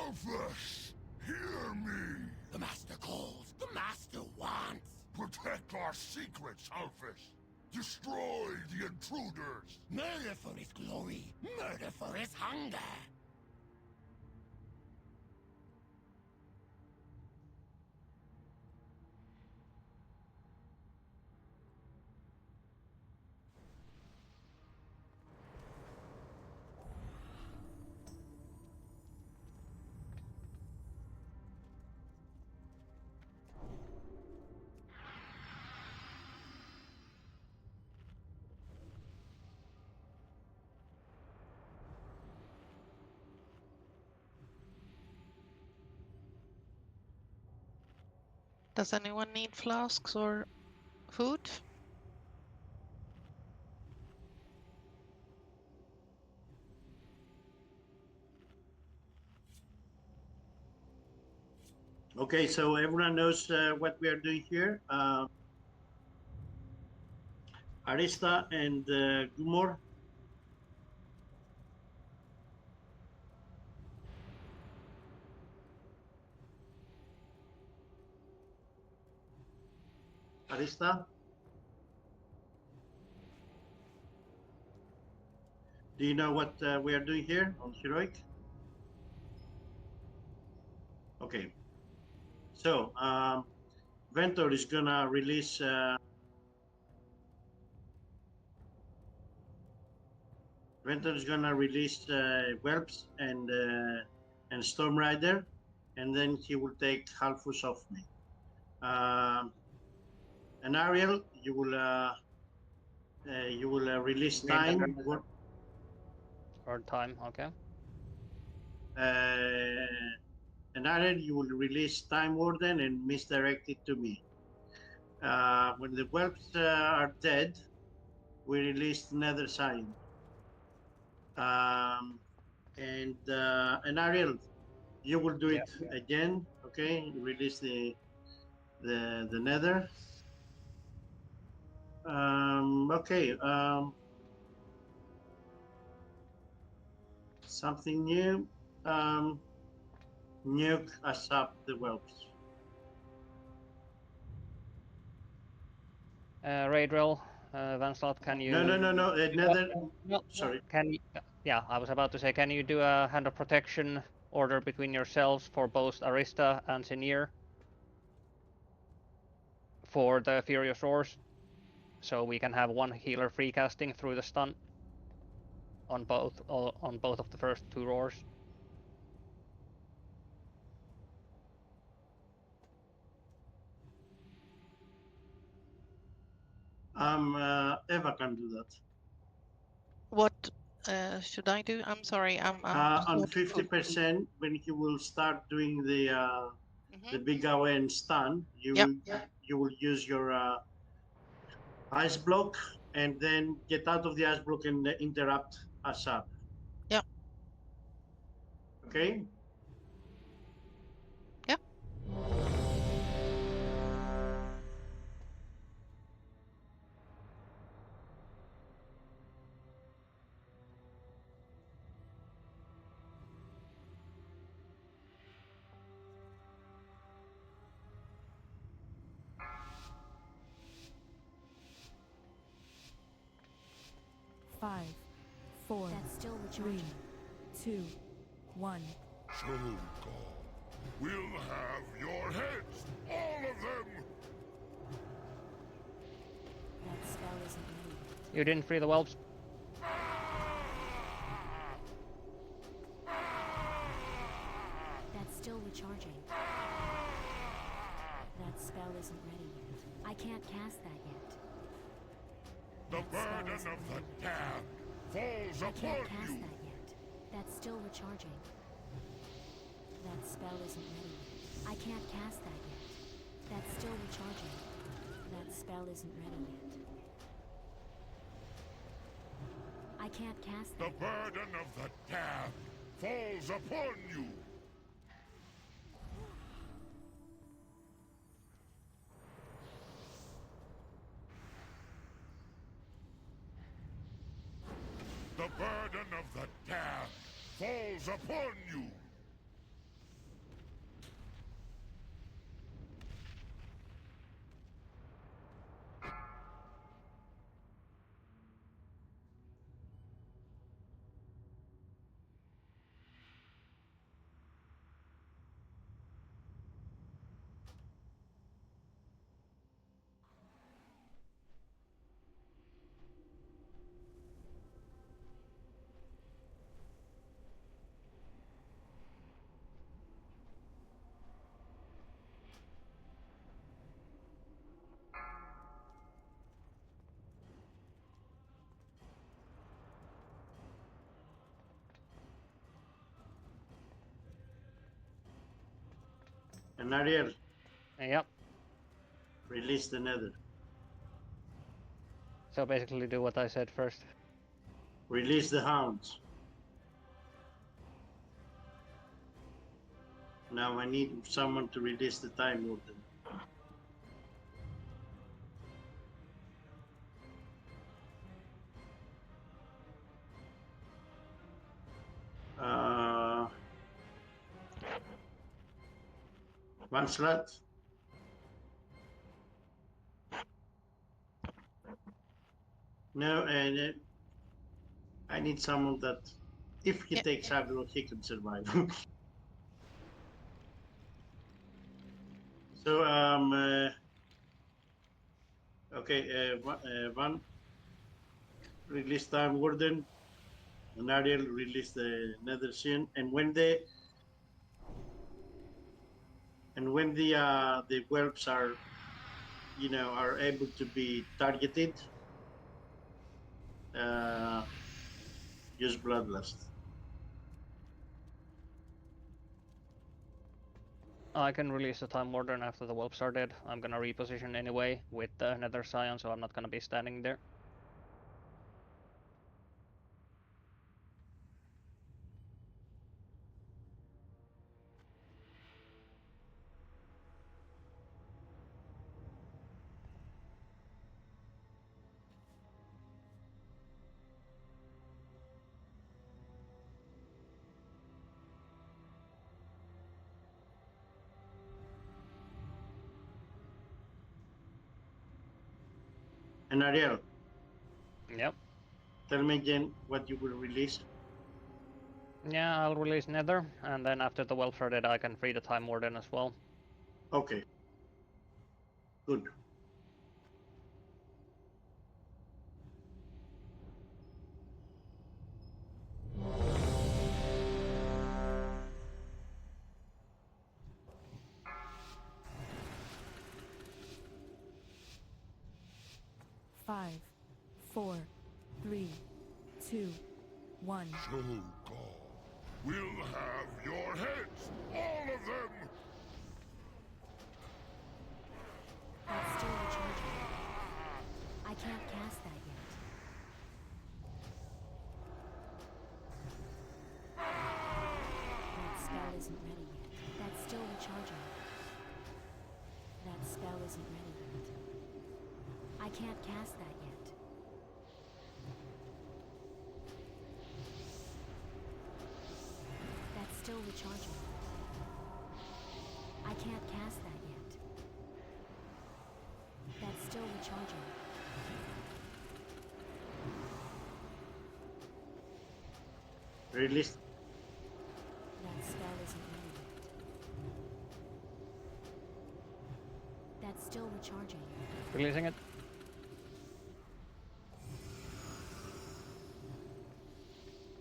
Selfish! Hear me! The Master calls, the Master wants. Protect our secrets, Selfish! Destroy the intruders! Murder for his glory, murder for his hunger. Does anyone need flasks or food? Okay, so everyone knows what we are doing here. Arista and Gumor. Arista? Do you know what we are doing here on Heroic? Okay. So, Ventor is gonna release Whelps and Storm Rider, and then he will take Halfus off me. And Ariel, you will release time. Or time, okay. And Ariel, you will release Time Warden and misdirect it to me. When the whelps are dead, we release Nether Sign. And Ariel, you will do it again, okay? You release the Nether. Okay. Something new. Nuke ASAP the whelps. Raidrill, Vanslot, can you... No. Nether. No, sorry. Can you... Yeah, I was about to say, can you do a hand of protection order between yourselves for both Arista and Sinir for the Furious Roars, so we can have one healer free casting through the stun on both of the first two roars. Eva can do that. What should I do? I'm sorry. I'm on 50% when he will start doing the big AOE stun, you will use your ice block and then get out of the ice block and interrupt ASAP. Yep. Okay. Yep. Five, four, That's still 3, 2, 1. So God, we'll have your heads, all of them! That spell isn't ready. You didn't free the whelps? That's still recharging. That spell isn't ready yet. I can't cast that yet. The burden of the damned falls I upon can't cast you! that yet. That's still recharging. That spell isn't ready yet. I can't cast that yet. That's still recharging. That spell isn't ready yet. I can't cast that. The burden of the damned falls upon you! The burden of the damned falls upon you! And Ariel, Yep. release the nether. So basically do what I said first. Release the hounds. Now I need someone to release the time warden. One slot. No, and I need someone that, if he takes aggro, he can survive. So okay, one release time warden, and Ariel release the nether shin, and when the whelps are, you know, are able to be targeted, use bloodlust. I can release the Time Warden after the whelps are dead. I'm gonna reposition anyway with the Nether Scion, so I'm not gonna be standing there. And Ariel, Yep. tell me again what you will release. Yeah, I'll release Nether, and then after the whelps are dead, I can free the Time Warden as well. Okay. Good. Five, 4, 3, 2, 1. So God, we'll have your heads, all of them! That's still recharging. I can't cast that yet. That spell isn't ready yet. That's still recharging. That spell isn't ready yet. I can't cast that yet. That's still recharging. I can't cast that yet. That's still recharging. Release. That spell isn't ready yet. That's still recharging. Releasing it.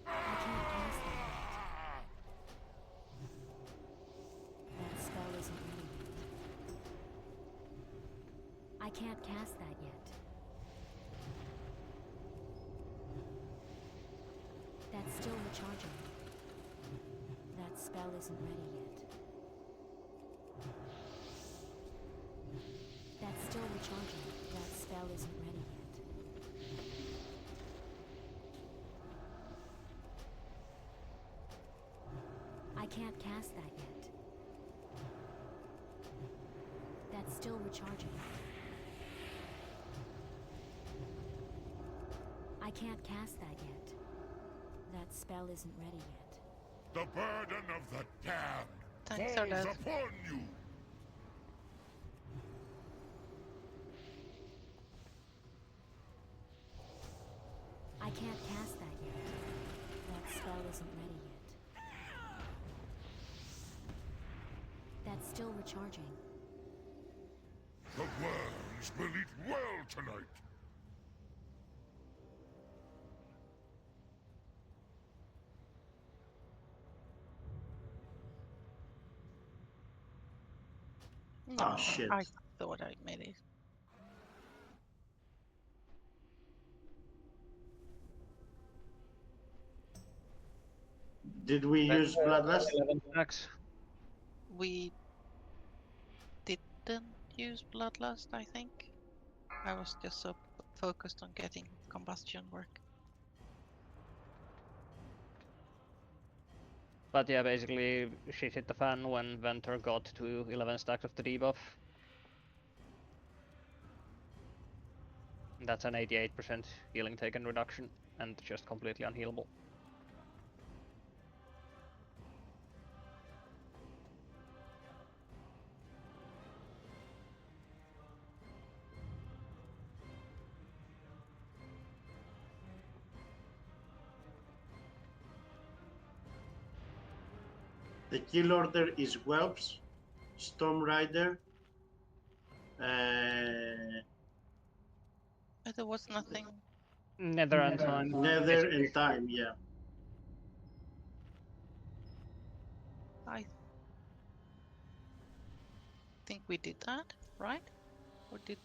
I can't cast that yet. That spell isn't ready yet. I can't cast that yet. That's still recharging. That spell isn't ready yet. That's still recharging. That spell isn't ready yet. I can't cast that yet. That's still recharging. I can't cast that yet. That spell isn't ready yet. The burden of the damned Thanks, falls Arleth. upon you! I can't cast that yet. That spell isn't ready yet. That's still recharging. The worms will eat well tonight! No, Oh, shit. I thought I made it. Did we use bloodlust? 11 stacks. We didn't use Bloodlust, I think. I was just so focused on getting combustion work. But yeah, basically shit hit the fan when Venter got to 11 stacks of the debuff. That's an 88% healing taken reduction and just completely unhealable. The kill order is Whelps, Storm Rider, But there was nothing. Nether and Time. Nether and Time, yeah. I think we did that, right? Or did...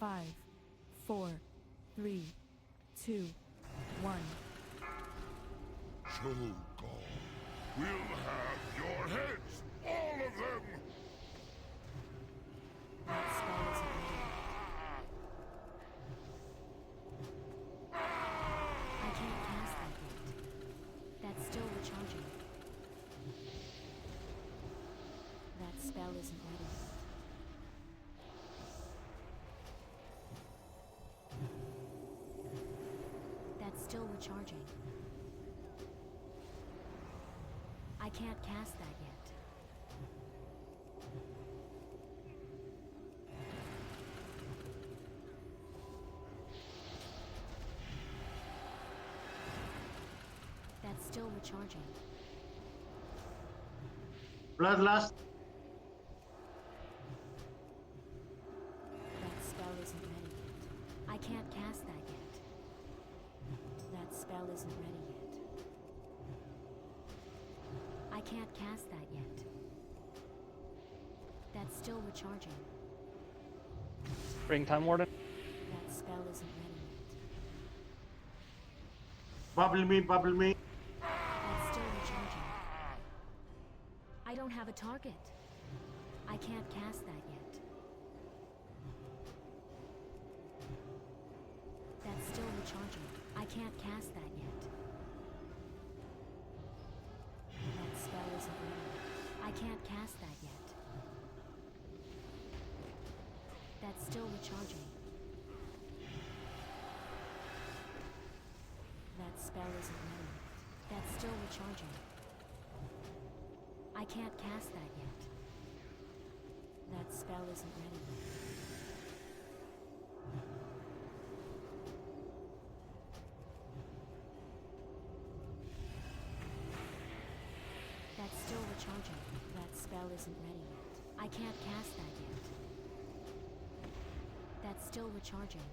Five, 4, 3, 2, 1. Cho'Gall will have your heads, all of them! That spell isn't ready. I can't cast that yet. That's still recharging. That spell isn't ready. That's still recharging. I can't cast that yet. That's still recharging. Bloodlust. That spell isn't ready yet. I can't cast that yet. That spell isn't ready yet. I can't cast that yet. That's still recharging. Springtime Warden. That spell isn't ready yet. Bubble me, bubble me. That's still recharging. I don't have a target. I can't cast that yet. That's still recharging. I can't cast that yet. That spell isn't ready. I can't cast that yet. That's still recharging. That spell isn't ready. That's still recharging. I can't cast that yet. That spell isn't ready yet. That's still recharging. That spell isn't ready yet. I can't cast that yet. That's still recharging.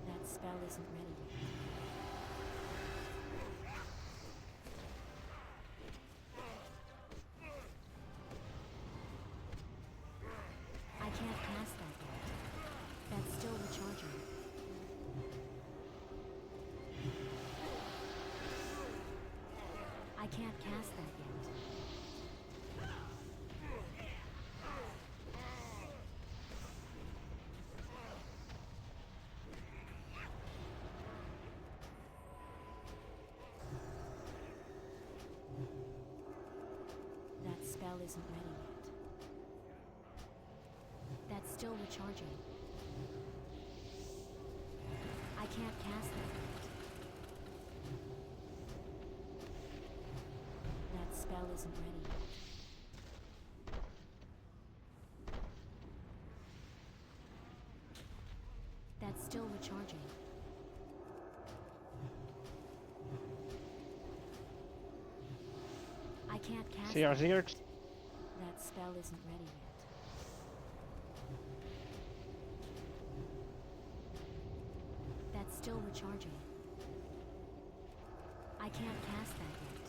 That spell isn't ready yet. I can't cast that yet. That's still recharging. I can't cast that yet. spell isn't ready yet. That's still recharging. I can't cast that yet. That spell isn't ready yet. That's still recharging. I can't cast that CR0. yet. That spell isn't ready yet. That's still recharging. I can't cast that yet.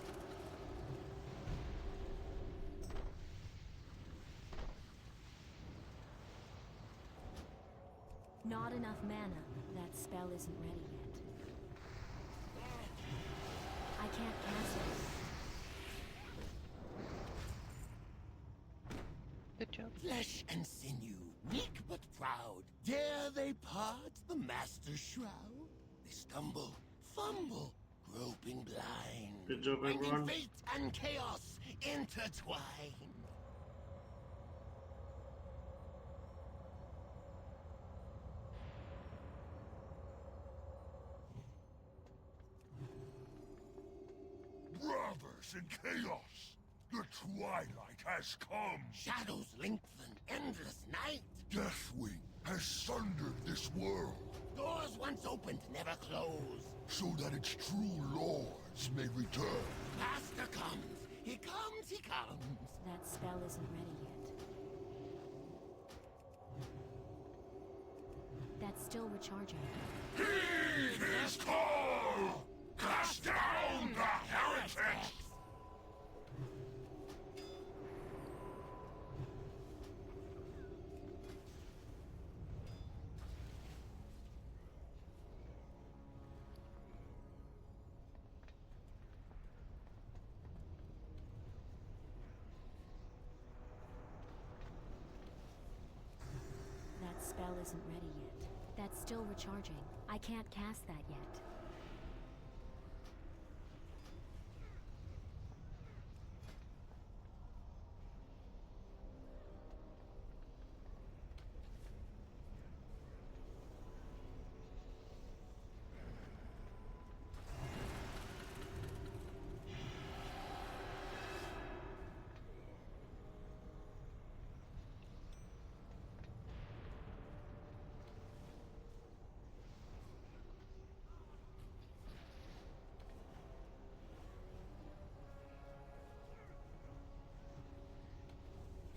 Not enough mana. That spell isn't ready yet. I can't cast it. Good job. Flesh and sinew, weak but proud, dare they part the master shroud? They stumble, fumble, groping blind. Good job, finding everyone. fate and chaos intertwined. Brothers in chaos, the twilight has come. Shadows lengthen, endless night. Deathwing has sundered this world, Doors once opened never close. so that its true lords may return. Master comes, he comes, he comes. That spell isn't ready yet. That's still recharging. Heed his call! Cast down the heretics! That spell isn't ready yet. That's still recharging. I can't cast that yet.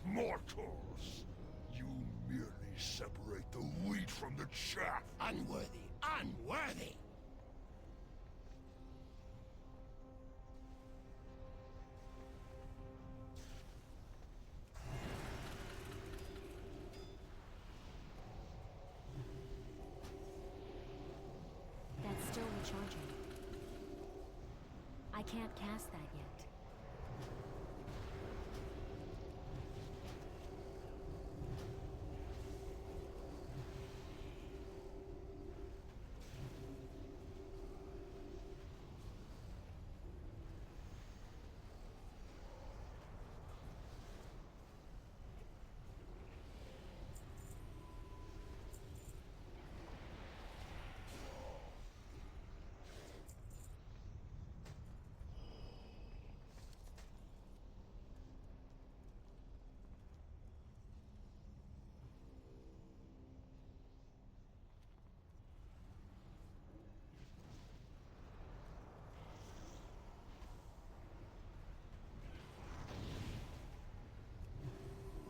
Mortals, you merely separate the wheat from the chaff. Unworthy, unworthy. That's still recharging. I can't cast that yet.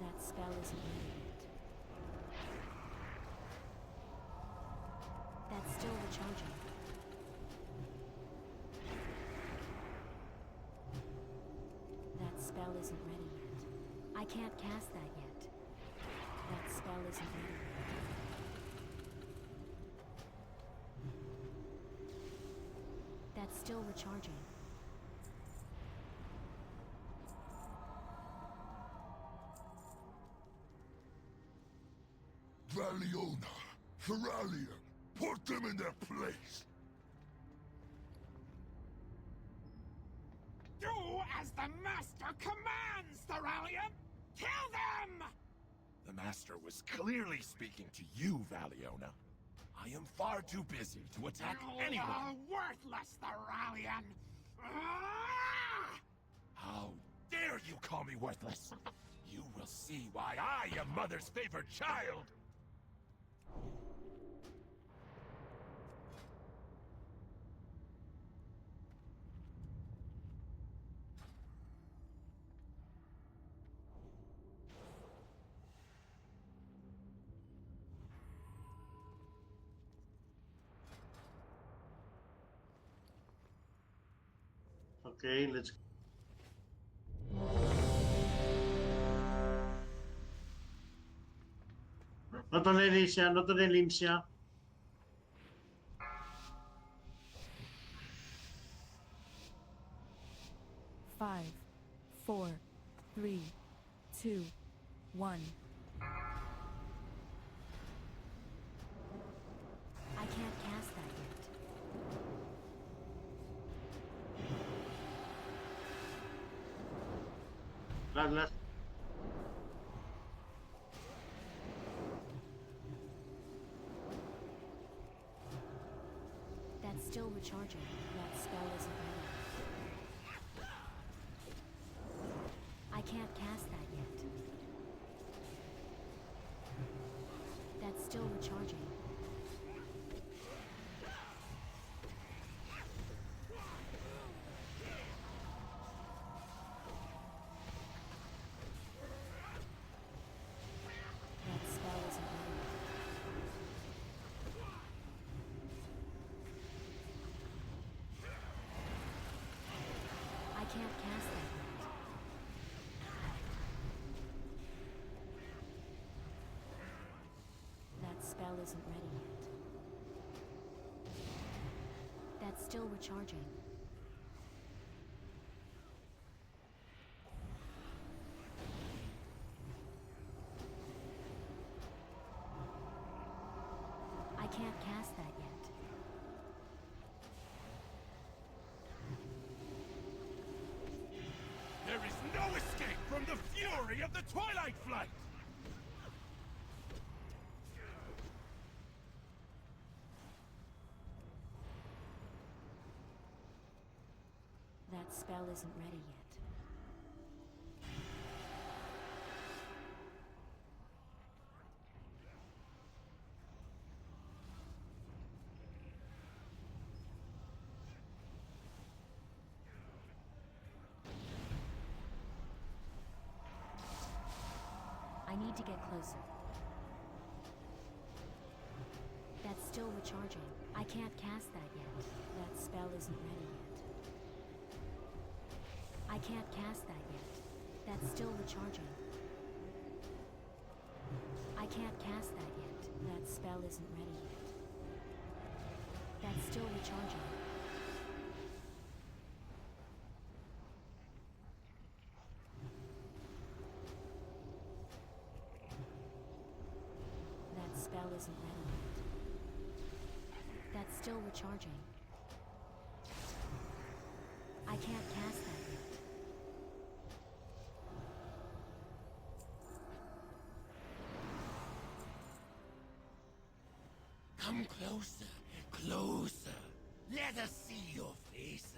That spell isn't ready yet. That's still recharging. That spell isn't ready yet. I can't cast that yet. That spell isn't ready yet. That's still recharging. Valiona, Theralia, put them in their place. Do as the master commands! Aurelium! Kill them! The Master was clearly speaking to you, Valiona. I am far too busy to attack anyone. You are worthless, Aurelium! Ah! How dare you call me worthless? You will see why I am Mother's favorite child! Okay, let's. No to Alicia, no to Alicia. Five, 4, 3, 2, 1. I can't cast that yet. Last. That's still recharging. That spell isn't ready. I can't cast that yet. That's still recharging. That spell isn't ready. I can't cast that yet. That spell isn't ready yet. That's still recharging. I can't cast that yet. There is no escape from the fury of the Twilight Flight! That spell isn't ready yet. I need to get closer. That's still recharging. I can't cast that yet. That spell isn't ready yet. I can't cast that yet. That's still recharging. I can't cast that yet. That spell isn't ready yet. That's still recharging. That spell isn't ready yet. That's still recharging. I can't cast that yet. Come closer, closer. Let us see your faces.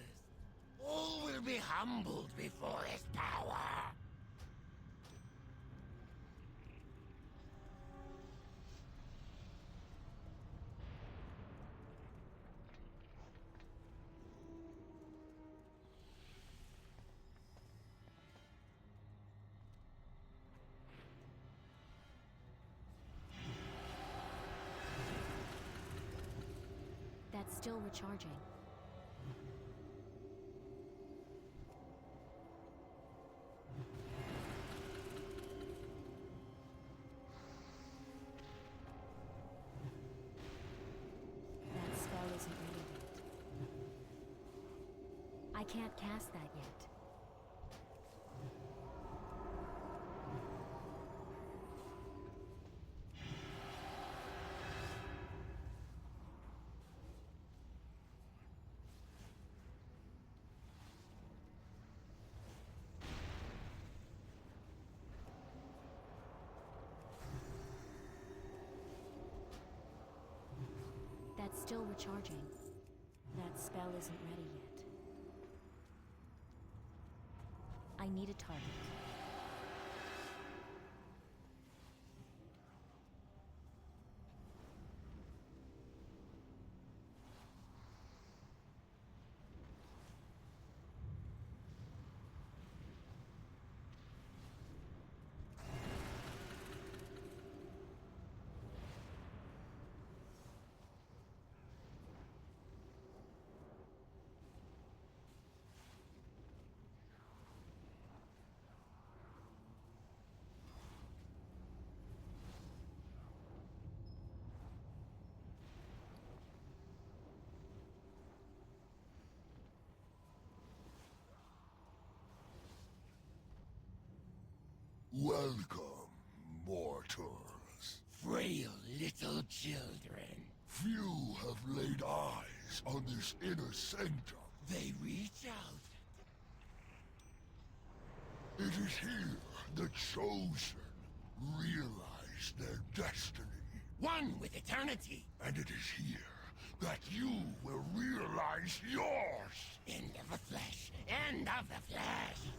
All will be humbled before his power. That's still recharging. That spell isn't ready yet. I can't cast that yet. still recharging. That spell isn't ready yet. I need a target. Welcome, mortals. Frail little children. Few have laid eyes on this inner sanctum. They reach out. It is here the chosen realize their destiny. One with eternity. And it is here that you will realize yours. End of the flesh. End of the flesh.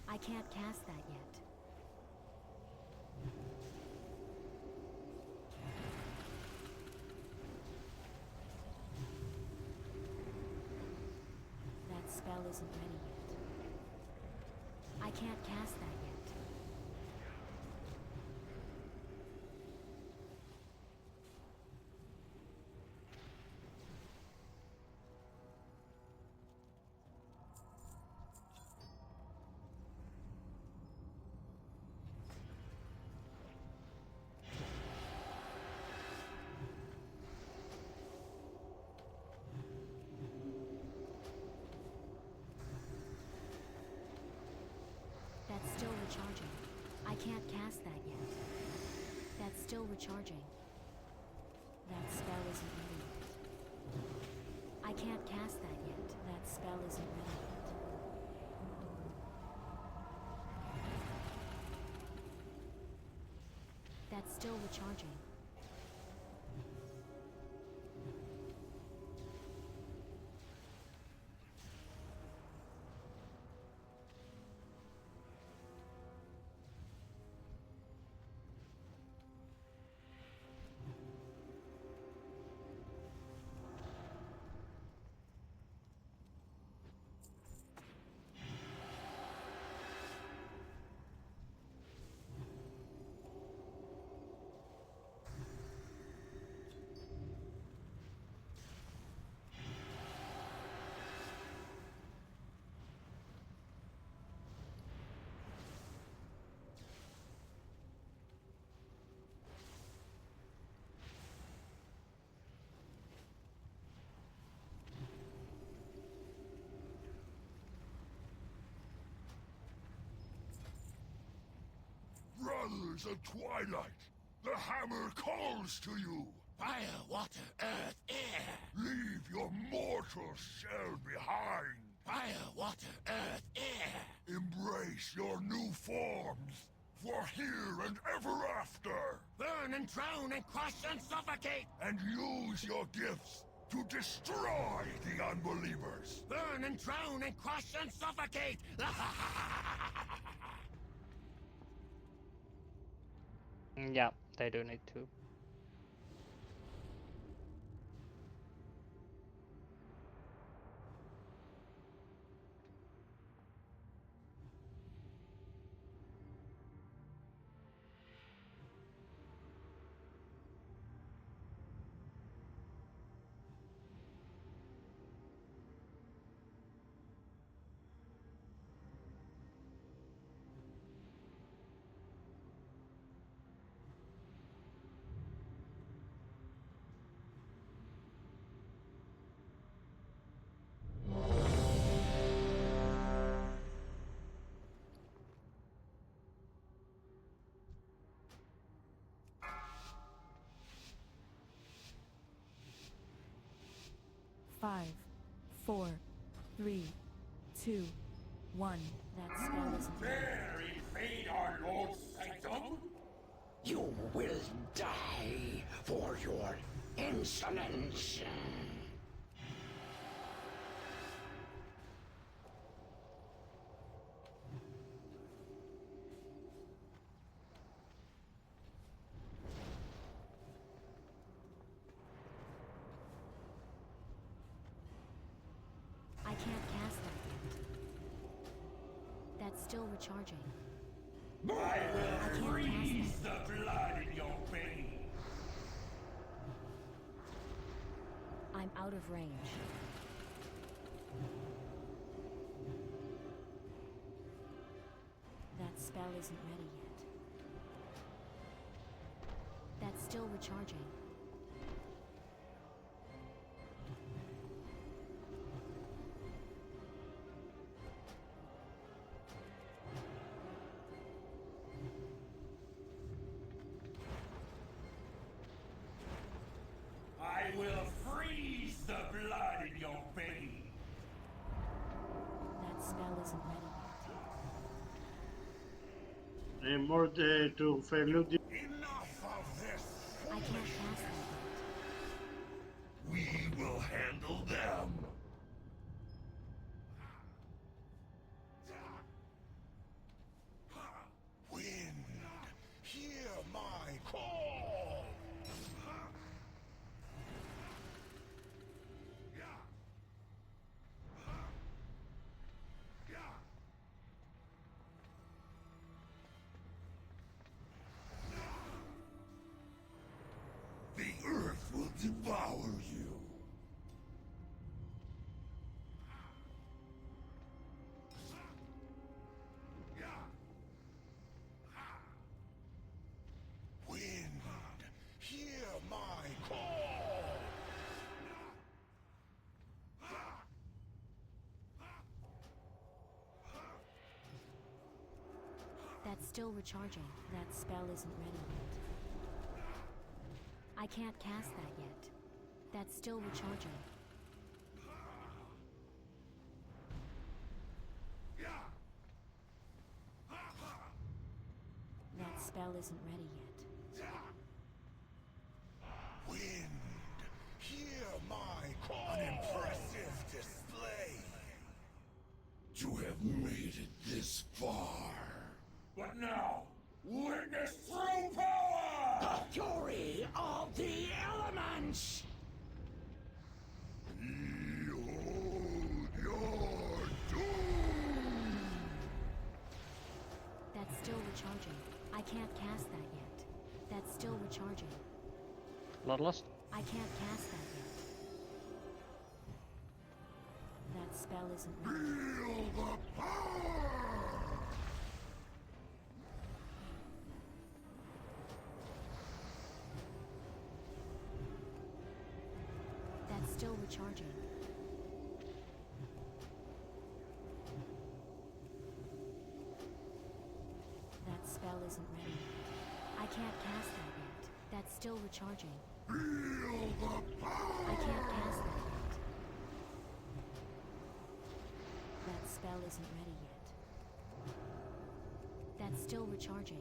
I can't cast that yet. That spell isn't ready yet. I can't cast that yet. That's still recharging. I can't cast that yet. That's still recharging. That spell isn't ready yet. I can't cast that yet. That spell isn't ready yet. That's still recharging. Brothers of Twilight, the hammer calls to you. Fire, water, earth, air. Leave your mortal shell behind. Fire, water, earth, air. Embrace your new forms, for here and ever after. Burn and drown and crush and suffocate. And use your gifts to destroy the unbelievers. Burn and drown and crush and suffocate. Yeah, they do need to. 4, 3, 2, 1. That spell isn't ready. Dare invade our Lord's sanctum? You will die for your insolence. I can't cast that yet. That's still recharging. I will can't freeze cast the blood in your veins. I'm out of range. That spell isn't ready yet. That's still recharging. I will freeze the blood in your veins. That spell isn't ready More to prelude. Enough of this! yet. I can't cast that yet. We will handle them! Wind, hear my call! The earth will devour you! Wind, hear my call! That's still recharging. That spell isn't ready yet. I can't cast that yet. That's still recharging. That spell isn't ready yet. Wind, hear my call! An impressive display! To have made it this far! But now, witness true power! The fury of the elements! Behold your doom! That's still recharging. I can't cast that yet. That's still recharging. Bloodlust. I can't cast that yet. That spell isn't ready. Feel the power! That's still recharging. That spell isn't ready yet. I can't cast that yet. That's still recharging. Feel the power! I can't cast that yet. That spell isn't ready yet. That's still recharging.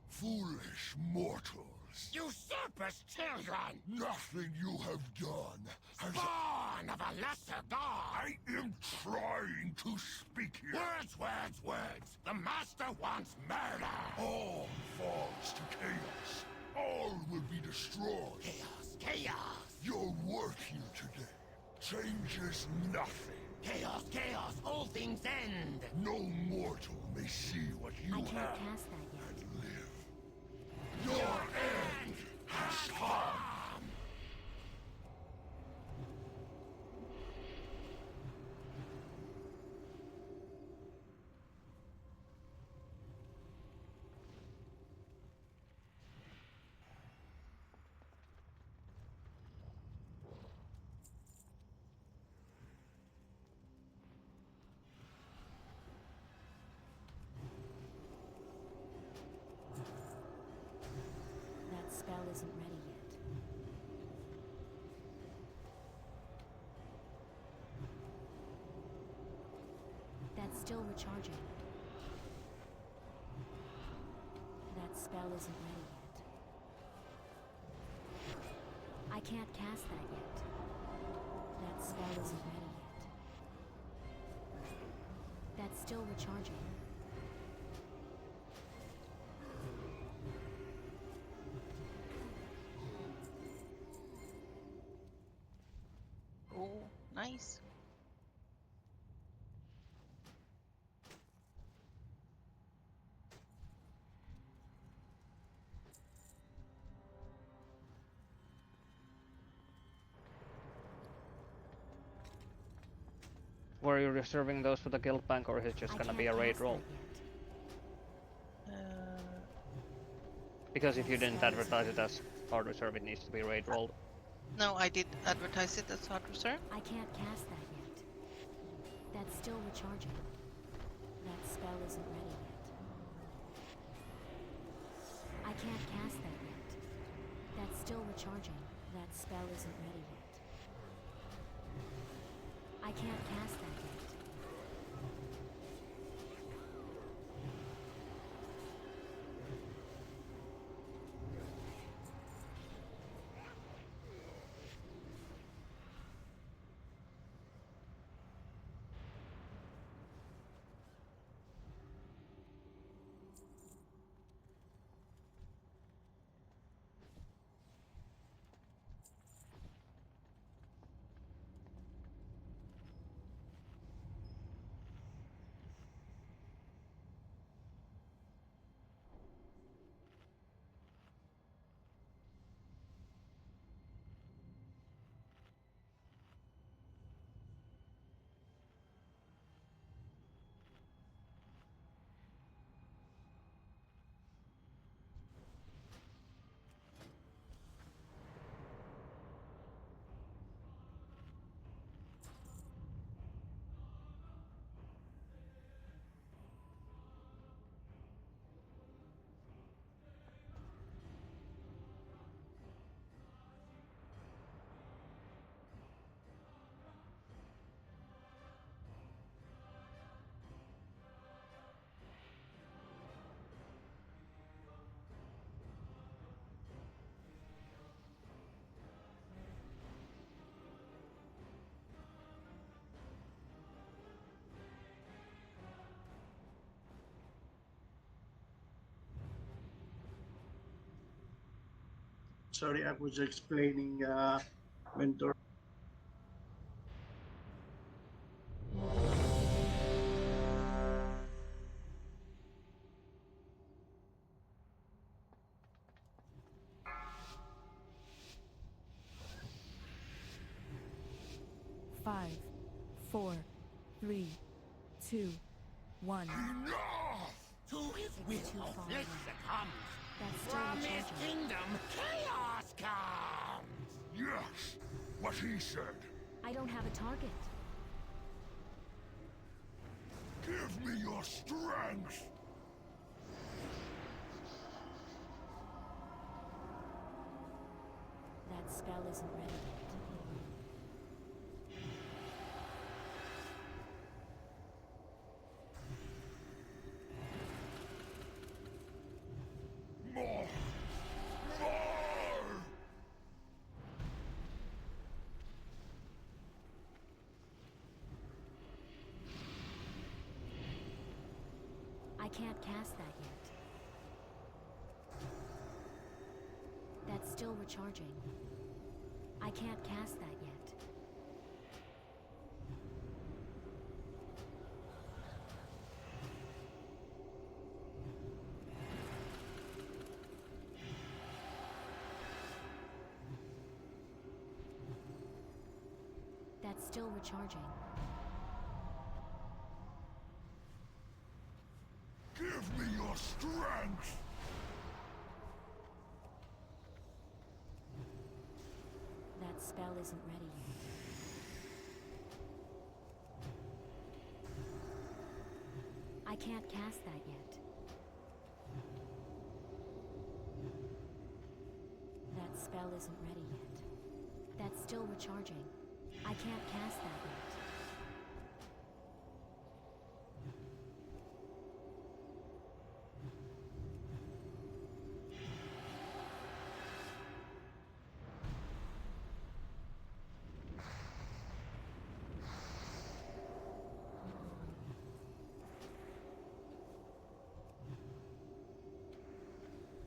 Foolish mortals! Usurper's children! Nothing you have done has... Spawn of a lesser god! I am trying to speak here. Words, words, words! The master wants murder! All falls to chaos. All will be destroyed. Chaos, chaos! Your work here today changes nothing. Chaos, chaos! All things end! No mortal may see what you I can't have cast that yet. and live. Your end That's still recharging. That spell isn't ready yet. I can't cast that yet. That spell isn't ready yet. That's still recharging. Oh, nice. Were you reserving those for the guild bank, or is it just gonna be a raid roll? Because if you didn't advertise it as hard reserve, it needs to be raid rolled. No, I did advertise it as hard reserve. I can't cast that yet. That's still recharging. That spell isn't ready yet. I can't cast that yet. That's still recharging. That spell isn't ready yet. I can't cast that yet. Sorry, I was explaining mentor. Five, 4, 3, 2, 1. Enough! To his will, far flesh away. succumbs. That's still From his recharging. kingdom, chaos comes! Yes, what he said. I don't have a target. Give me your strength. That spell isn't ready yet. More. More. I can't cast that yet. That's still recharging. I can't cast that yet. That's still recharging. Give me your strength. That spell isn't ready yet. I can't cast that yet. That spell isn't ready yet. That's still recharging. I can't cast that yet.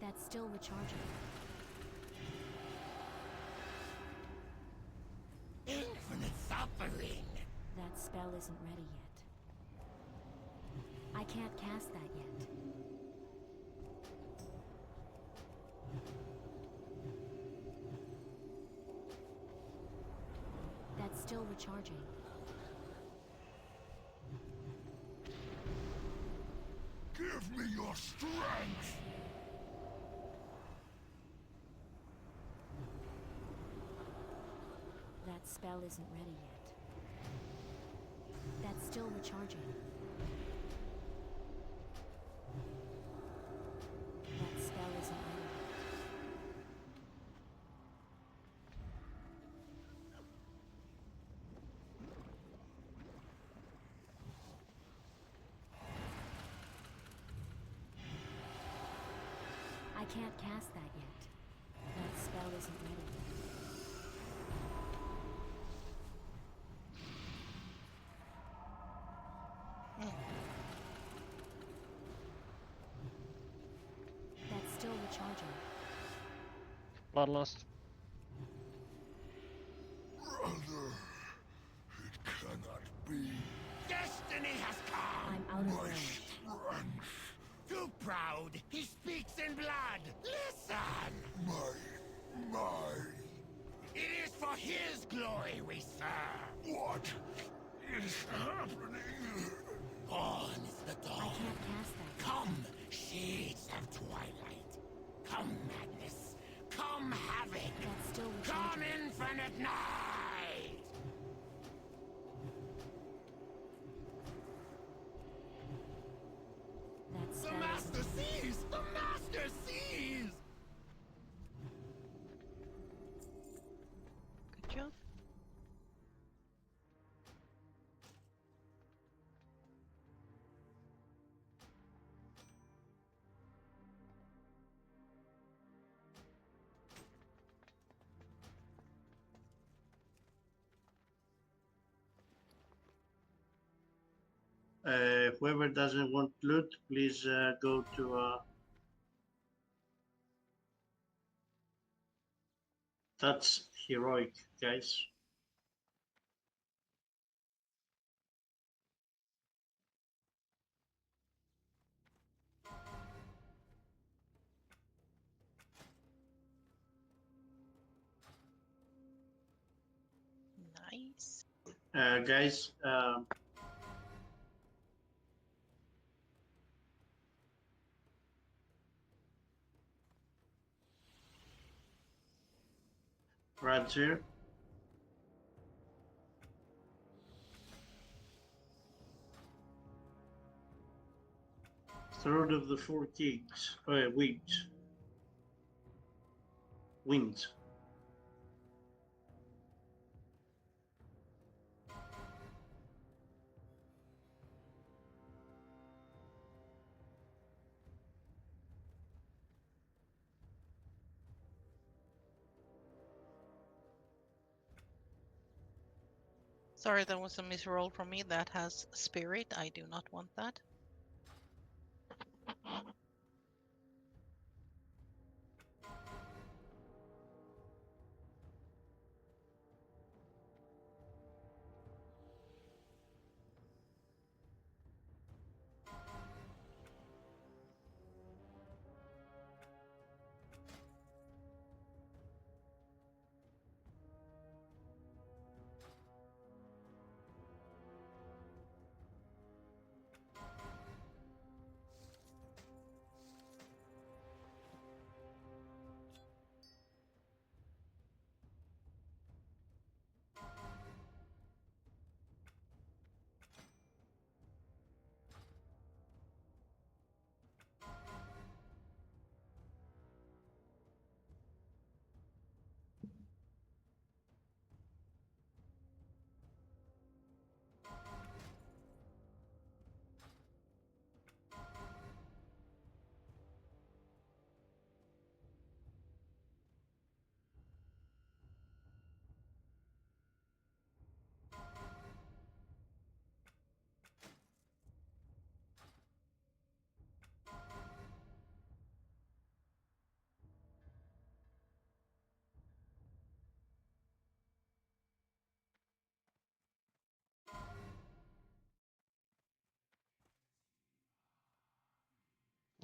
That's still recharging. Infinite suffering. That spell isn't ready yet. I can't cast that yet. That's still recharging. Give me your strength! That spell isn't ready yet. That's still recharging. That spell isn't ready yet. I can't cast that yet. That spell isn't ready yet. That's still recharging. Bloodlust. Brother, it cannot be. Destiny has come. I'm out of My range. strength, Too proud. He speaks in blood. Listen. my. It is for his glory we serve. What is happening? Born is the I dawn. can't cast that yet. Come, shades of twilight. Come, madness. Come, havoc. That's still Come, recharging. infinite night. That The spell master isn't ready. sees. The master sees. Good job. Whoever doesn't want loot, please go to that's heroic, guys. Nice. Guys, Roger. Third of the 4 gigs. Wind. Sorry, that was a misroll from me. That has spirit. I do not want that.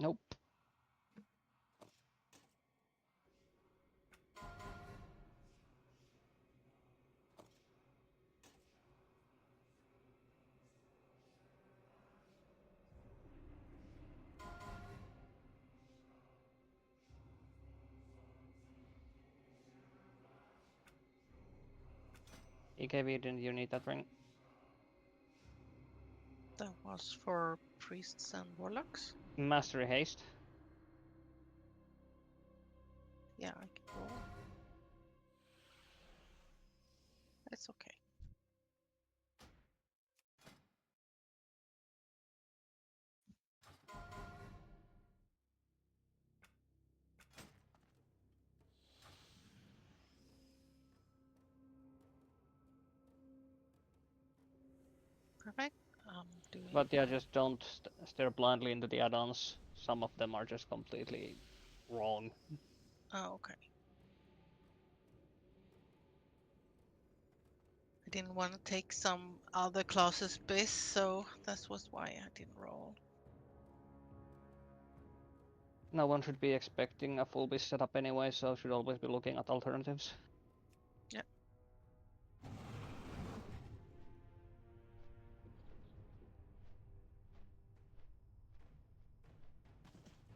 Nope. EKV, didn't you need that ring? That was for priests and warlocks. Mastery haste. Yeah, I can roll. It's okay. Perfect. Doing But yeah, just don't stare blindly into the add-ons. Some of them are just completely wrong. Oh, okay. I didn't want to take some other classes bis, so that was why I didn't roll. No one should be expecting a full bis setup anyway, so should always be looking at alternatives. Yeah.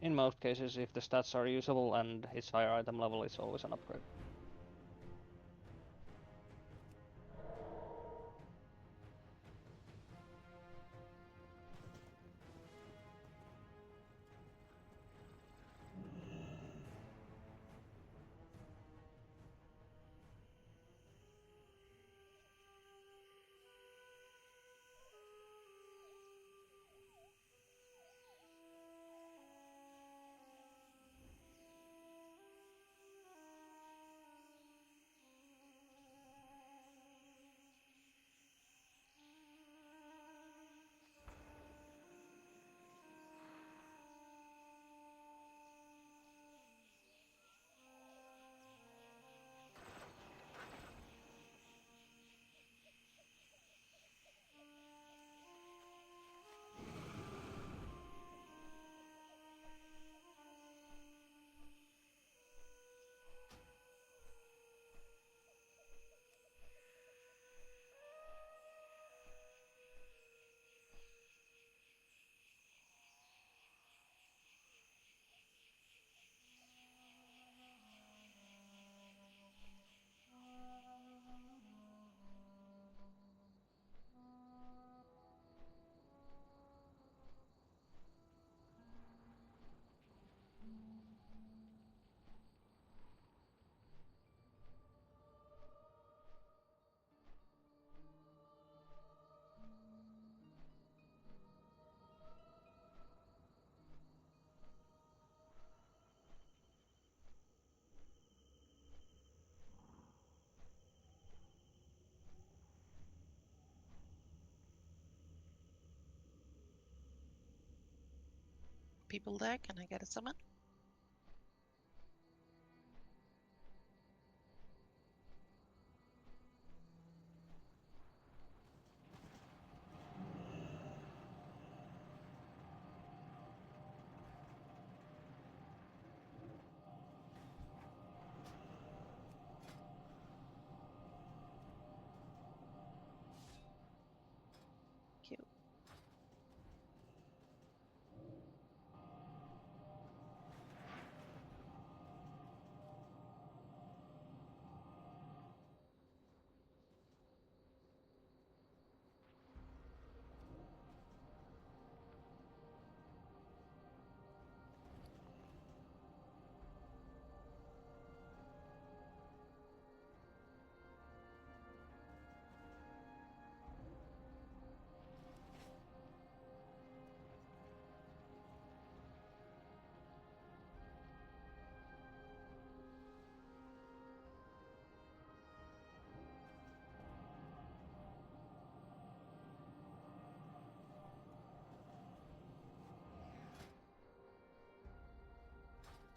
In most cases, if the stats are usable and it's higher item level, it's always an upgrade. People there, can I get a summon? Cute.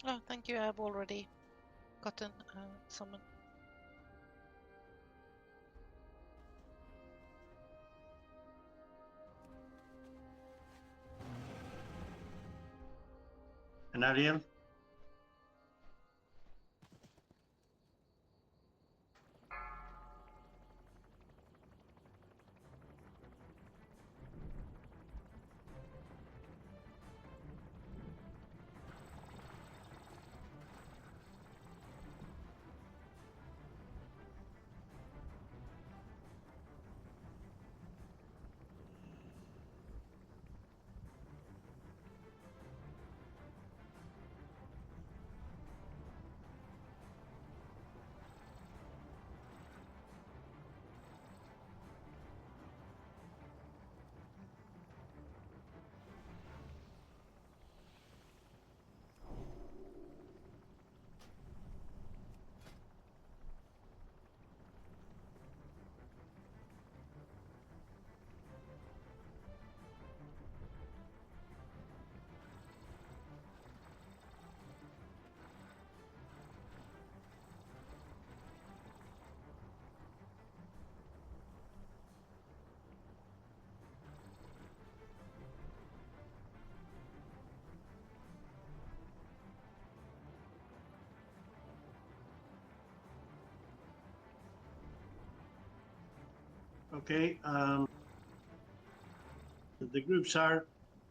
Oh, thank you. I've already gotten summon. And Ariel? Okay, the groups are,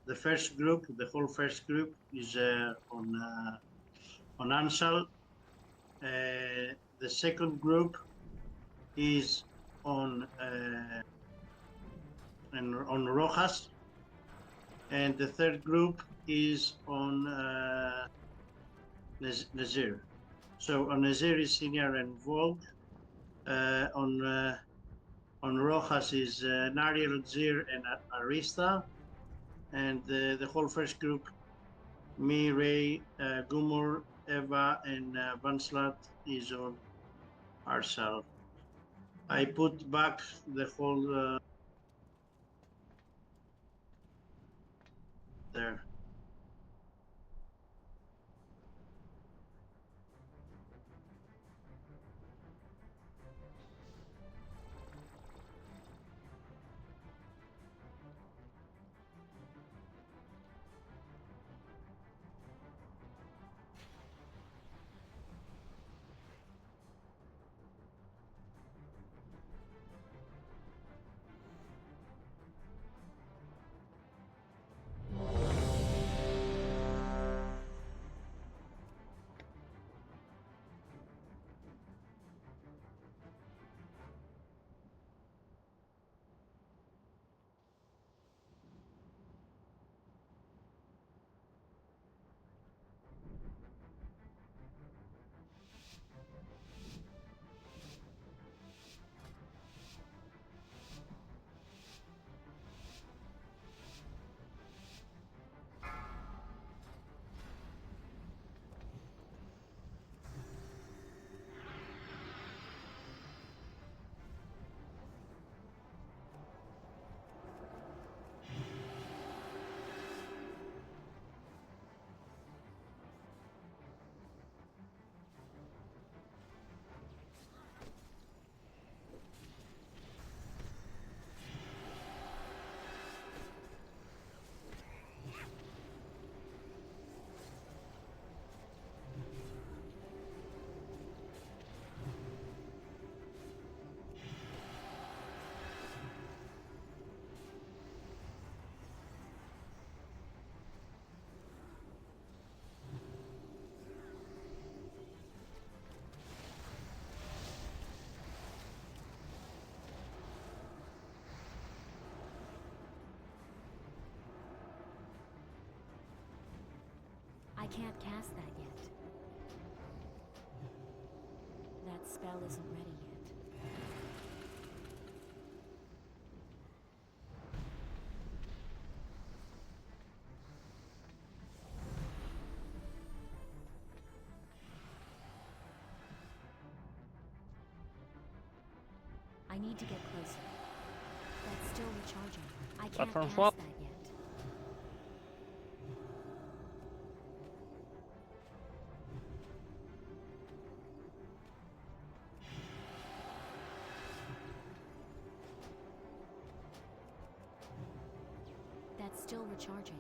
the first group, the whole first group is on Ansal. The second group is on Rojas, and the third group is on Nazir. So on Nazir is Senior and Vogue. On Rojas is Nariel, Zir, and Arista. And the whole first group, me, Ray, Gumur, Eva, and Vanslat is on Arsal. I put back the whole there. I can't cast that yet. That spell isn't ready yet. I need to get closer. That's still recharging. I can't Platform cast swap. that yet. That's still recharging.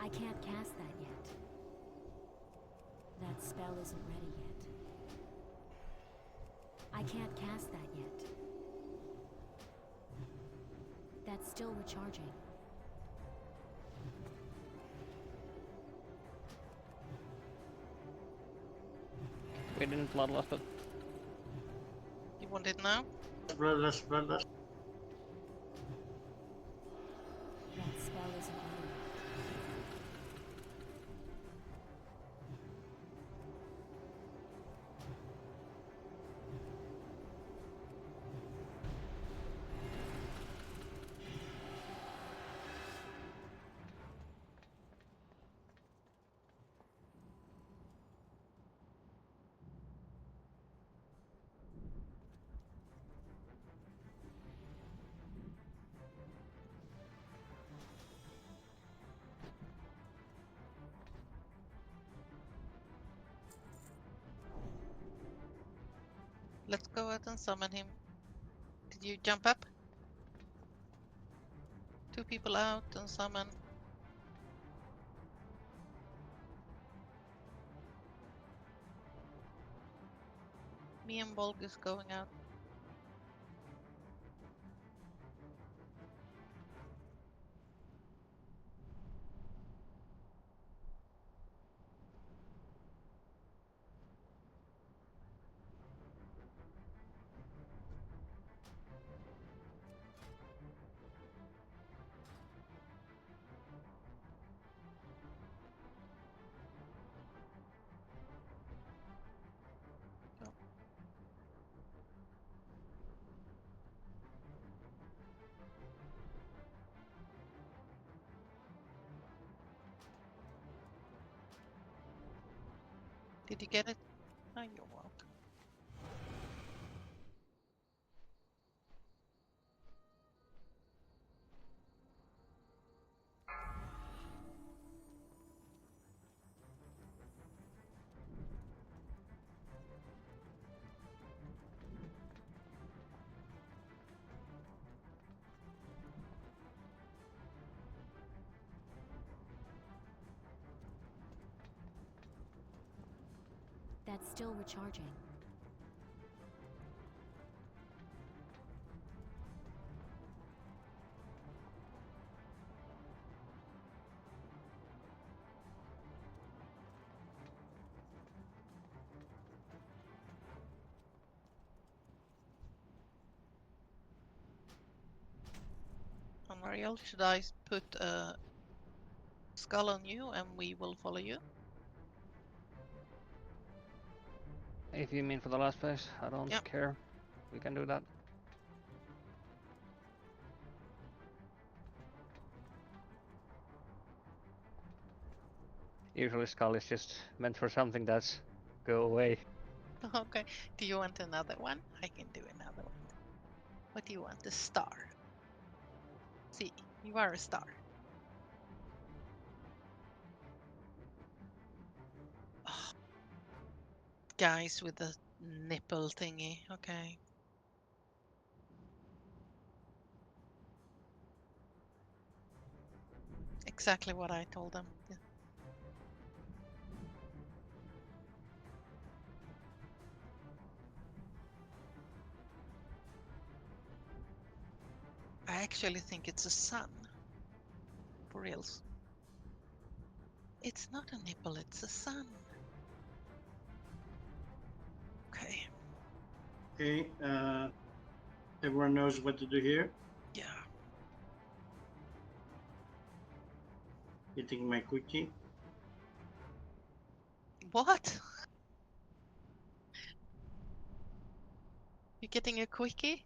I can't cast that yet. That spell isn't ready yet. I can't cast that yet. That's still recharging. We didn't bloodlust, but You want it now? Bloodlust, bloodlust. That spell isn't ready yet. Let's go out and summon him. Did you jump up? 2 people out and summon. Me and Bolg is going out. Did you get it? Oh, you're welcome. That's still recharging. Unreal, should I put a skull on you and we will follow you? if you mean for the last phase, I don't Yep. care. We can do that. Usually skull is just meant for something that's go away. Okay. Do you want another one? I can do another one. What do you want? A star. See, you are a star. Oh, guys with the nipple thingy. Okay. Exactly what I told them. Yeah. I actually think it's a sun. For reals. It's not a nipple, it's a sun. Okay. Okay, everyone knows what to do here. Yeah. Hitting my quickie. What? You getting a quickie?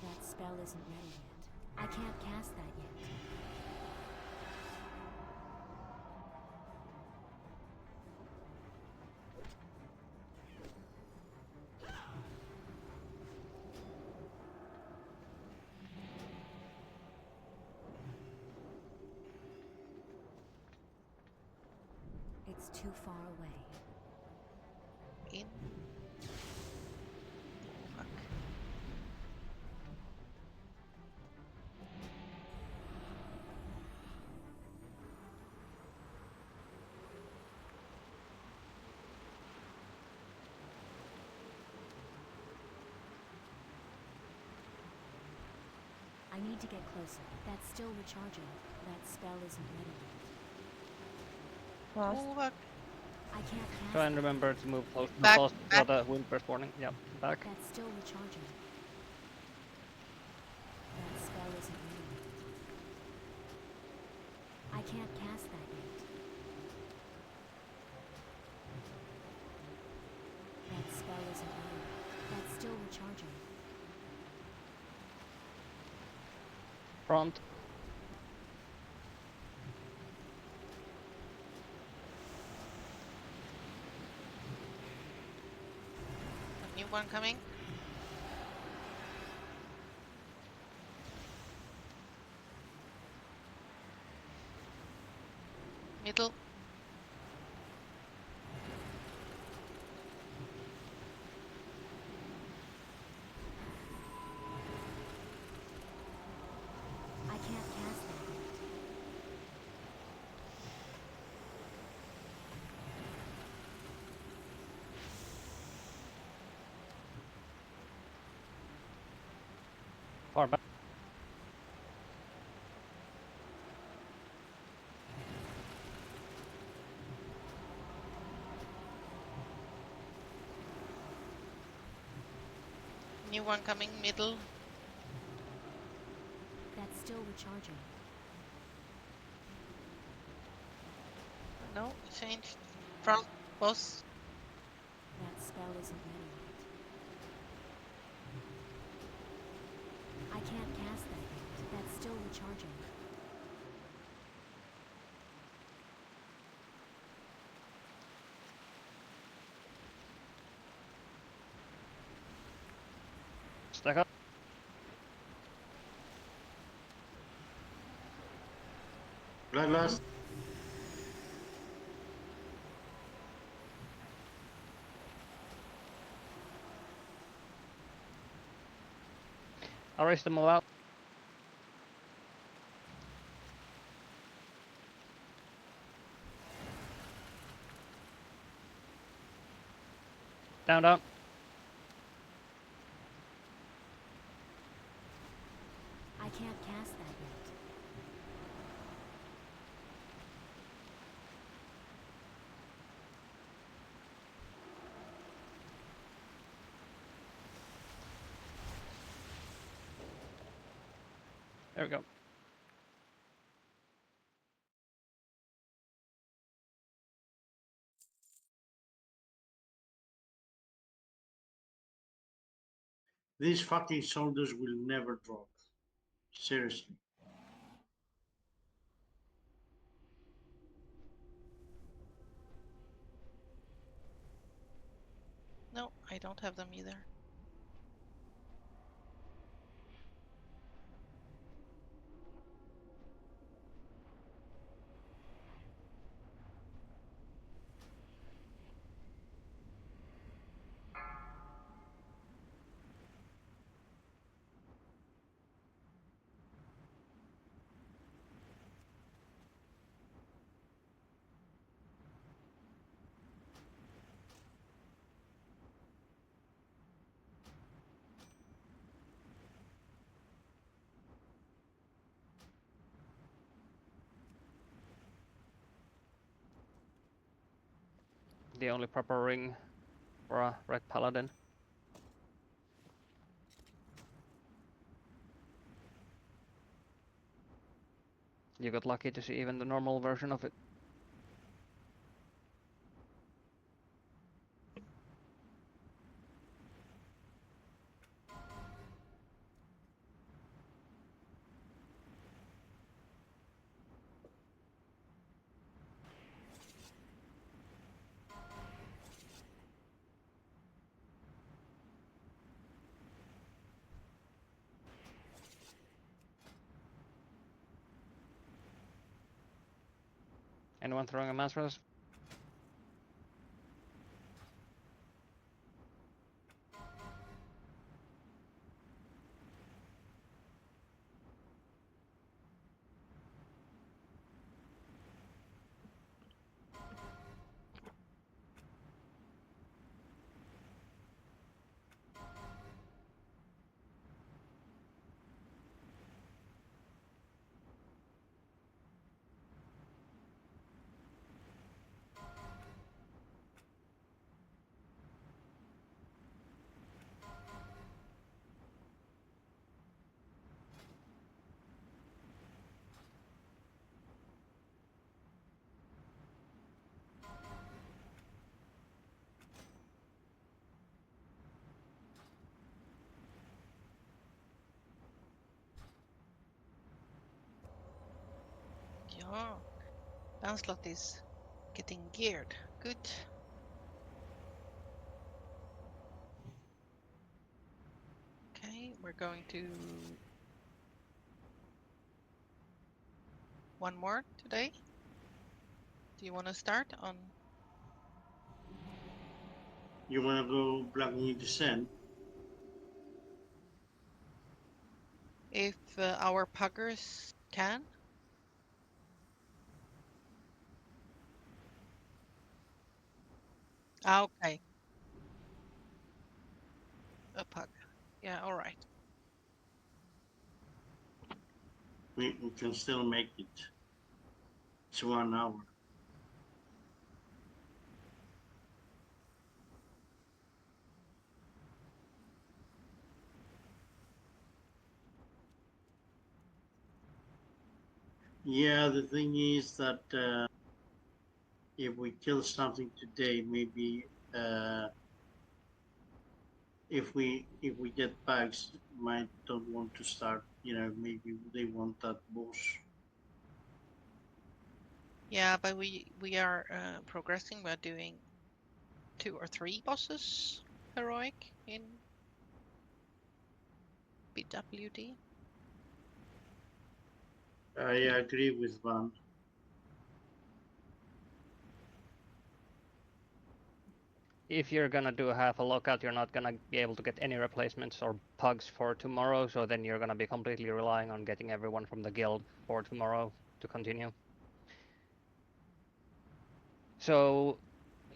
That spell isn't ready yet. I can't cast that yet. It's too far away. In. Fuck. I need to get closer. That's still recharging. That spell isn't ready yet. Oh, fuck. I can't cast Try and that. remember to move close, Back, close back. to the wind burst warning. Yep, back. That's still recharging. That spell isn't ready yet. I can't cast that yet. That spell isn't ready yet. That's still recharging. Front. A new one coming. Middle. I can't cast that yet. Far back. New one coming. Middle. That's still recharging. No, changed. Front. Boss. That spell isn't ready yet. I can't cast that yet. That's still recharging. Stack up. Last. I'll raise them all out. Down, down. I can't cast that yet. There we go. These fucking soldiers will never drop. Seriously. No, I don't have them either. The only proper ring for a red paladin. You got lucky to see even the normal version of it. Anyone throwing a mass res? Oh, Lancelot is getting geared. Good. Okay, we're going to one more today. Do you want to start on? You want to go blocking descent? If our puggers can? Ah, okay. A pug. Yeah, all right. We can still make it. It's 1 hour. Yeah, the thing is that if we kill something today, maybe if we get bugs, might don't want to start. You know, maybe they want that boss. Yeah, but we are progressing. We're doing 2 or 3 bosses heroic in BWD. I agree with Van. If you're gonna do half a lockout, you're not gonna be able to get any replacements or pugs for tomorrow, so then you're gonna be completely relying on getting everyone from the guild for tomorrow to continue. So,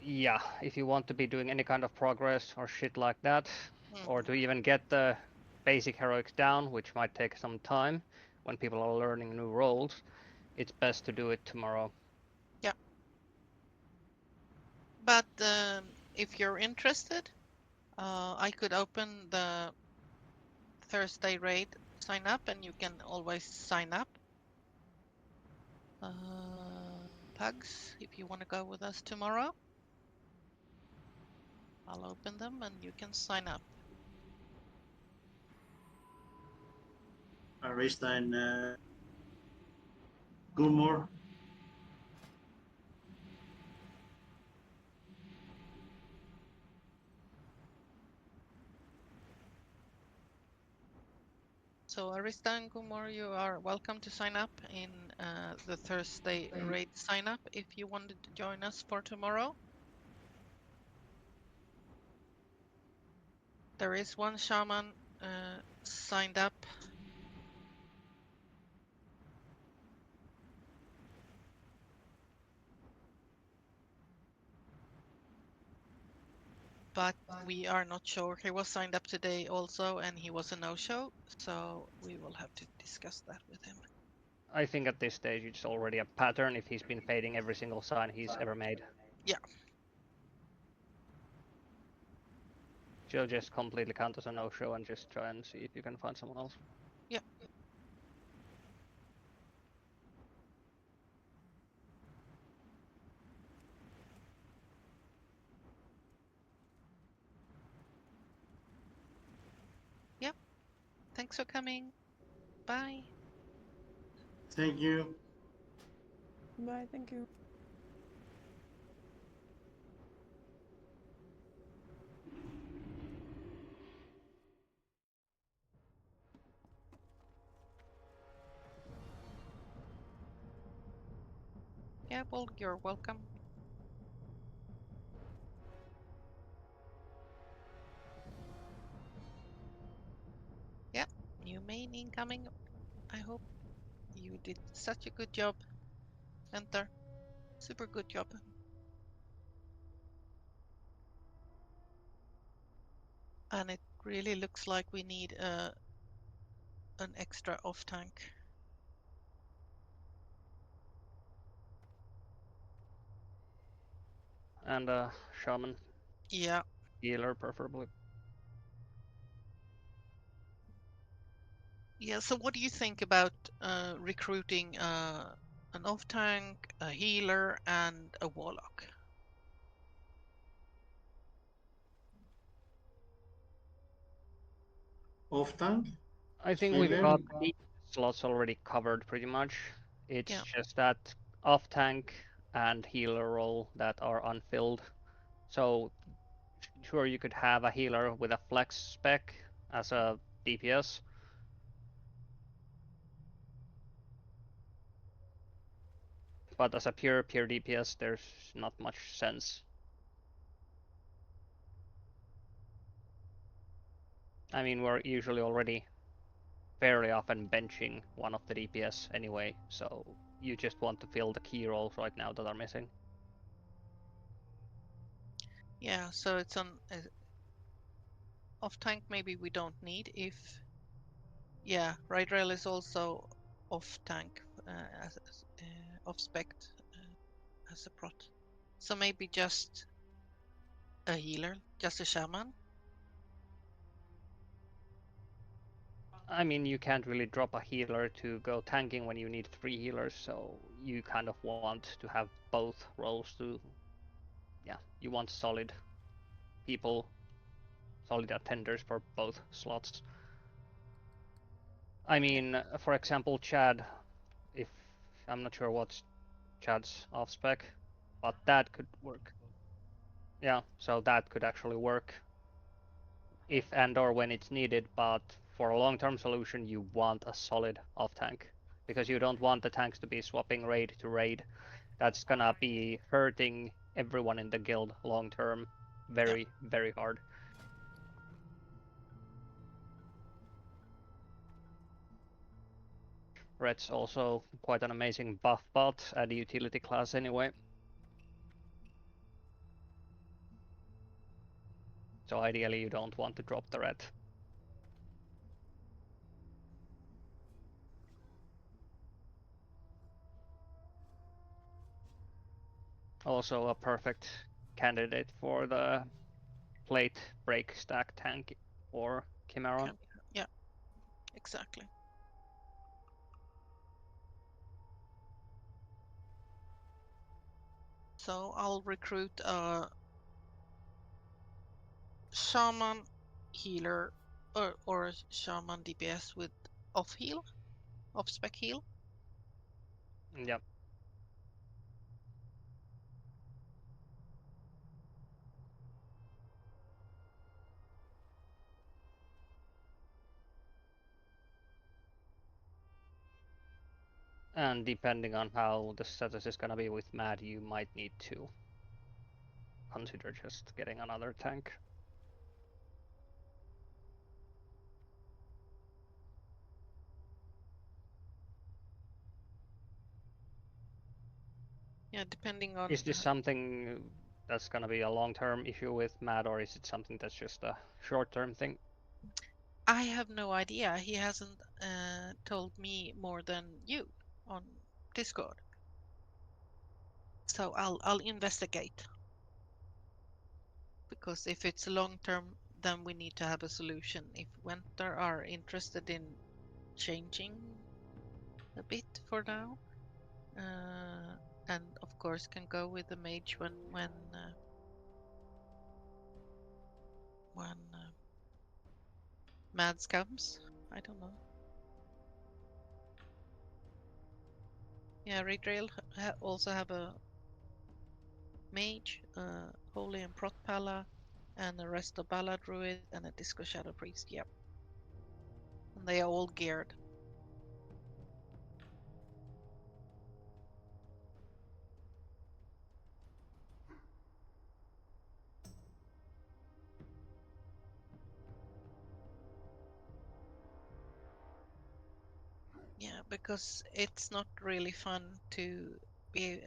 yeah, if you want to be doing any kind of progress or shit like that, or to even get the basic heroics down, which might take some time when people are learning new roles, it's best to do it tomorrow. Yeah. But if you're interested, I could open the Thursday raid sign up and you can always sign up. Pugs, if you want to go with us tomorrow, I'll open them and you can sign up. Arista and Gilmore. So Arista and Gumor, you are welcome to sign up in the Thursday raid sign up if you wanted to join us for tomorrow. There is one shaman signed up. But we are not sure. He was signed up today also, and he was a no-show, so we will have to discuss that with him. I think at this stage it's already a pattern if he's been fading every single sign he's ever made. Yeah. So just completely count as a no-show and just try and see if you can find someone else. Yeah. Yep. Thanks for coming. Bye. Thank you. Bye, thank you. Yeah, well, you're welcome. Yeah, new main incoming. I hope you did such a good job, Enter. Super good job. And it really looks like we need an extra off tank. And a shaman. Yeah. Healer, preferably. Yeah, so what do you think about recruiting an off tank, a healer, and a warlock? Off tank? I think we've Healer? got 8 slots already covered pretty much. It's Yeah. just that off tank and healer role that are unfilled. So sure, you could have a healer with a flex spec as a DPS. But as a pure DPS, there's not much sense. I mean, we're usually already fairly often benching one of the DPS anyway, so you just want to fill the key roles right now that are missing. Yeah, so it's on off tank. Maybe we don't need if. Yeah, right rail is also off tank as off spec as a prot. So maybe just a healer, just a shaman. I mean, you can't really drop a healer to go tanking when you need 3 healers, so you kind of want to have both roles to, yeah, you want solid people, solid attenders for both slots. I mean, for example, Chad, if I'm not sure what's Chad's off spec, but that could work. Yeah, so that could actually work if and or when it's needed, but for a long-term solution, you want a solid off tank because you don't want the tanks to be swapping raid to raid. That's gonna be hurting everyone in the guild long term very, very hard. Red's also quite an amazing buff bot at the utility class anyway. So ideally you don't want to drop the red. Also a perfect candidate for the plate break stack tank or Chimeron. Yeah, exactly. So I'll recruit a shaman healer or a shaman DPS with off heal, off spec heal. Yep. And depending on how the status is gonna be with Mad, you might need to consider just getting another tank. Yeah, depending on. Is this something that's gonna be a long-term issue with Mad, or is it something that's just a short-term thing? I have no idea. He hasn't told me more than you on Discord. So I'll investigate. Because if it's long term, then we need to have a solution. If Winter are interested in changing a bit for now, and of course can go with the mage when Mads comes. I don't know. Yeah, Redrail also have a mage, Holy and Prot Pala, and a Resto Bala Druid, and a Disco Shadow Priest. Yep. And they are all geared. Yeah, because it's not really fun to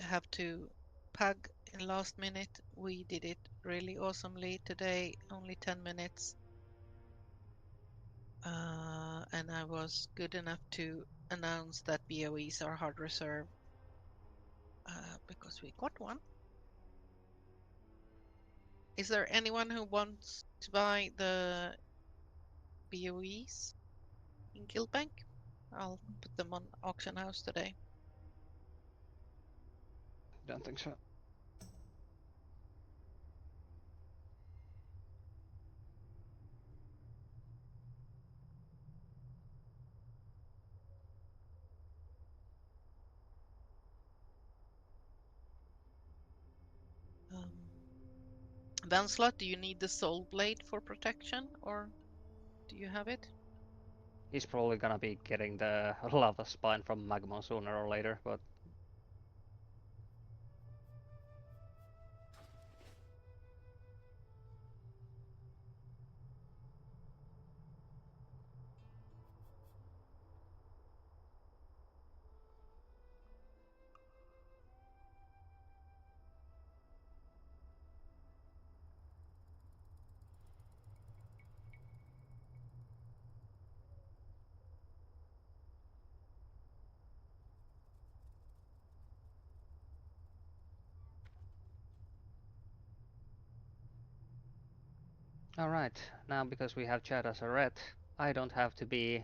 have to pug in last minute. We did it really awesomely today, only 10 minutes. And I was good enough to announce that BOEs are hard reserve because we got one. Is there anyone who wants to buy the BOEs in Guildbank? I'll put them on auction house today. Don't think so. Lancelot, do you need the soul blade for protection, or do you have it? He's probably gonna be getting the lava spine from Magma sooner or later, but alright, now because we have Chad as a red, I don't have to be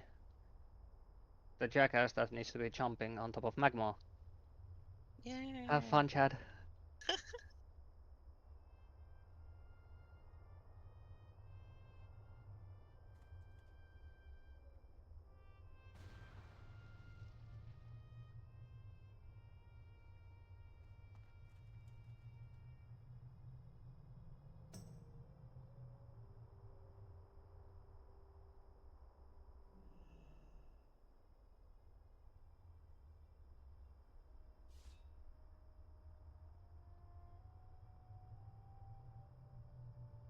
the jackass that needs to be jumping on top of Magma. Yeah. Have fun, Chad.